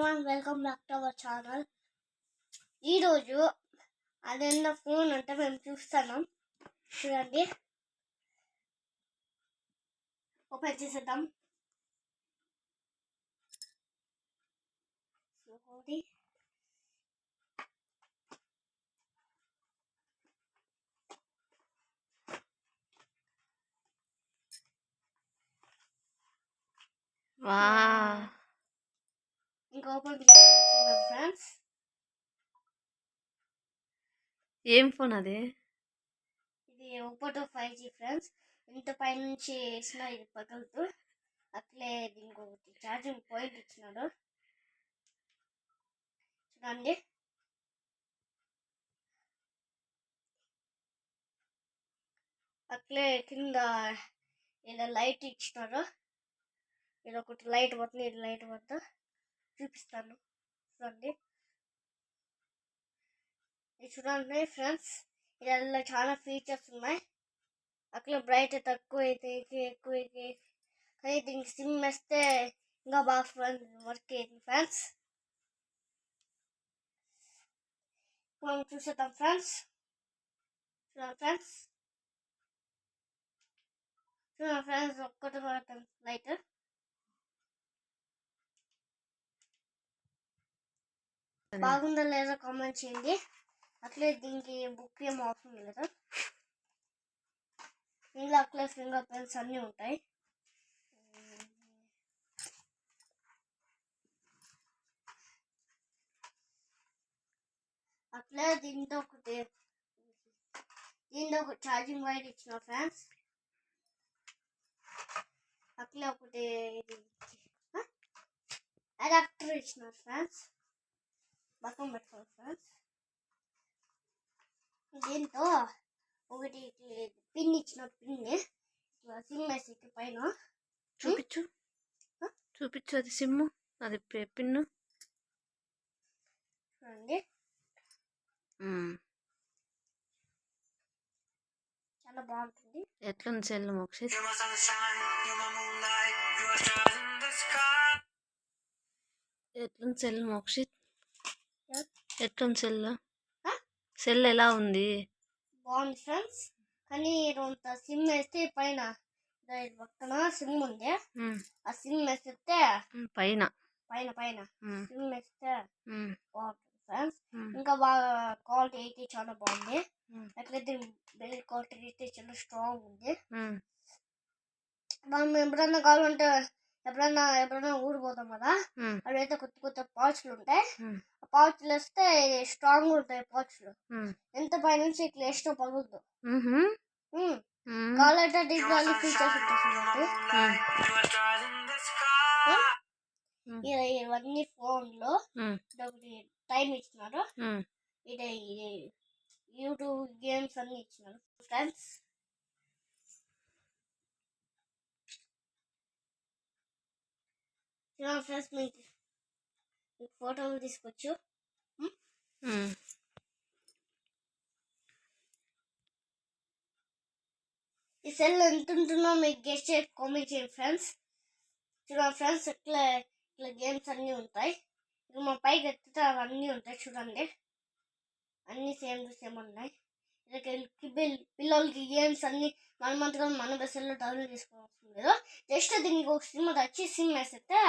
everyone, welcome back to our channel. ఈ రోజు అదెన్న phone అంటే మేము చూస్తున్నాం. చూడండి, ఓపెన్ చేసేద్దాం. చూడండి, ఇంకా ఓపెన్ చేస్తాం ఫ్రెండ్స్. ఏం ఫోన్ అది? ఇది Oppo 5G ఫ్రెండ్స్. ఇంత పైనుంచి వేసిన ఇది పగలదు. అట్లే దీనికి ఒకటి ఛార్జింగ్ పాయింట్ ఇచ్చినాడు. చూడండి, అట్లే కింద ఇలా లైట్ ఇచ్చినారు. ఇది ఒకటి లైట్ పోతుంది, ఇది లైట్ పోతుంది. చూపిస్తాను చూడండి. ఇది చూడండి ఫ్రెండ్స్, ఇదల్లా చాలా ఫీచర్స్ ఉన్నాయి. అట్లా బ్రైట్ తక్కువ అయితే ఎక్కువ అయితే, కానీ దీనికి సిమ్ వేస్తే ఇంకా బాగా వర్క్ అయింది ఫ్రెండ్స్. మనం చూసేద్దాం ఫ్రెండ్స్. చూడండి ఫ్రెండ్స్, చూడండి ఫ్రెండ్స్, ఒక్కటి పడుతుంది లైట్. బాగుందా లేదా కామెంట్ చేయండి. అట్లే దీనికి బుక్ ఏం అవసరం లేదు. ఇందులో అట్లే ఫింగర్ ప్రింట్స్ అన్నీ ఉంటాయి. అట్లే దీంతో ఒక ఛార్జింగ్ వైర్ ఇచ్చిన ఫ్రెండ్స్. అట్లే ఒకటి అడాప్టర్ ఇచ్చిన ఫ్రెండ్స్. బటన్ పెట్టుకోవాలి ఫ్రెండ్స్. దీంతో ఒకటి పిన్ ఇచ్చిన పిన్ సిమ్ మెసేజ్ పైన చూపించు చూపించు అది సిమ్, అది పిన్ను. చూడండి, చాలా బాగుంటుంది. ఎట్లుంది సెల్ మోక్షిత్? ఎట్లుంది సెల్ మోక్షిత్? ఎట్లుంది సెల్? సెల్ ఎలా ఉంది? బాగుంది ఫ్రెండ్స్, కానీ కొంత సిమ్ వేస్తే పైన పక్కన సిమ్ ఉంది. ఆ సిమ్ వేస్తే పైన పైన పైన సిమ్ వేస్తే బాగుంటుంది ఫ్రెండ్స్. ఇంకా బాగా క్వాలిటీ అయితే చాలా బాగుంది. అట్లయితే బిల్డ్ క్వాలిటీ అయితే చాలా స్ట్రాంగ్ ఉంది. మనం ఎప్పుడన్నా కావాలంటే ఎప్పుడన్నా ఊరు పోతాం కదా, అక్కడైతే కొత్త కొత్త పౌచ్లు ఉంటాయి. ఆ పౌచ్లు వేస్తే స్ట్రాంగ్ ఉంటాయి పౌచ్లు. ఎంత పైనుంచి ఇట్లా వేసినా పగులుతుంది. కావాలంటే దీంట్లో అన్ని ఫీచర్స్ ఉంటాయి. ఇవన్నీ ఫోన్లో ఒకటి టైం ఇచ్చినారు. ఇది యూట్యూబ్ గేమ్స్ అన్ని ఇచ్చినారు ఫ్రెండ్స్. ఫ్రెండ్స్, మీకు ఫోటోలు తీసుకోవచ్చు. ఈ సెల్ ఎంత ఉంటుందో మీకు గెస్ట్ చేసి కామెంట్ చేయండి ఫ్రెండ్స్. చూడండి ఫ్రెండ్స్, ఇట్లా గేమ్స్ అన్నీ ఉంటాయి. ఇక మా పైకి ఎత్తితే అవన్నీ ఉంటాయి. చూడండి, అన్నీ సేమ్ టు సేమ్ ఉన్నాయి. పిల్లలకి గేమ్స్ అన్నీ మనమంతగా మన బస్సుల్లో డౌన్లోడ్ చేసుకోవాల్సింది లేదు. జస్ట్ దీనికి ఒక సిమ్ వచ్చి సిమ్ వేస్తే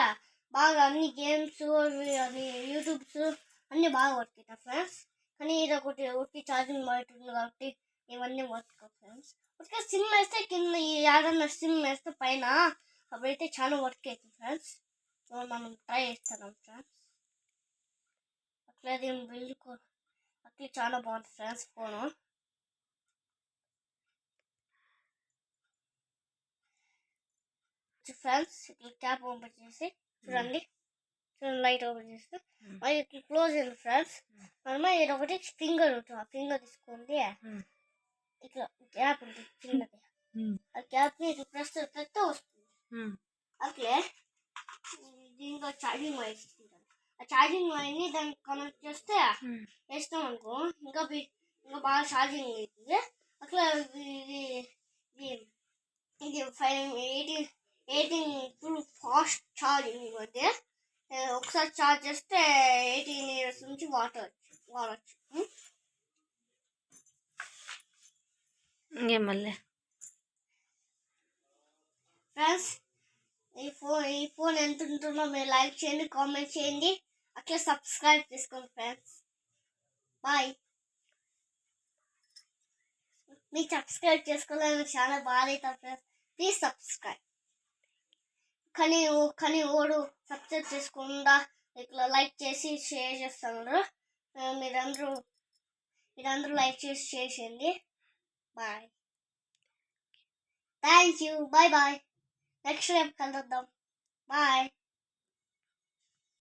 బాగా అన్ని గేమ్స్ అవి యూట్యూబ్స్ అన్నీ బాగా వర్క్ అవుతాయి ఫ్రెండ్స్. కానీ ఇది ఒకటి ఛార్జింగ్ వైట్ ఉంది కాబట్టి ఇవన్నీ వర్క్ అవుతాయి ఫ్రెండ్స్. ఒకటి సిమ్ వేస్తే కింద ఏదన్నా సిమ్ వేస్తే పైన అప్పుడైతే చాలా వర్క్ అవుతుంది ఫ్రెండ్స్. మనం ట్రై చేస్తున్నాం ఫ్రెండ్స్. అట్లా బిల్డ్ అట్లా చాలా బాగుంటుంది ఫ్రెండ్స్ ఫోను. ఫ్రెండ్స్, ఇట్లా క్యాప్ ఓపెన్ చేసి చూడండి, లైట్ ఓపెన్ చేస్తే మరి ఇట్లా క్లోజ్ అయింది ఫ్రెండ్స్. మనమే ఇది ఒకటి ఫింగర్ ఉంటుంది. ఆ ఫింగర్ తీసుకోండి, ఇట్లా క్యాప్ ఉంటుంది చిన్నది. ఆ క్యాప్ని ఇట్లా ప్రెస్ చేస్తే వస్తుంది. అట్లే దీంట్లో ఛార్జింగ్ వైర్ ఇస్తుంటారు. ఆ ఛార్జింగ్ వైర్ని దానికి కనెక్ట్ చేస్తే వేస్తాం అనుకో ఇంకా బాగా ఛార్జింగ్ అవుతుంది. అట్లా ఇది 18 ఫుల్ ఫాస్ట్ ఛార్జింగ్ అయితే ఒకసారి చార్జ్ చేస్తే 18 ఇయర్స్ నుంచి వాడచ్చు. ఇంకేం మళ్ళీ ఫ్రెండ్స్, ఈ ఫోన్ ఎంత ఉంటుందో మీరు లైక్ చేయండి, కామెంట్ చేయండి, అట్లా సబ్స్క్రైబ్ చేసుకోండి ఫ్రెండ్స్. బాయ్. మీకు సబ్స్క్రైబ్ చేసుకోవాలని చాలా బాధ అవుతుంది ఫ్రెండ్స్. Please subscribe. కానీ ఓడు సబ్స్క్రైబ్ చేసుకుండా ఇట్లా లైక్ చేసి షేర్ చేస్తున్నారు. మీరందరూ లైక్ చేసి చేసేయండి. Bye. Thank you. Bye. Next రేపు కలుద్దాం. బాయ్.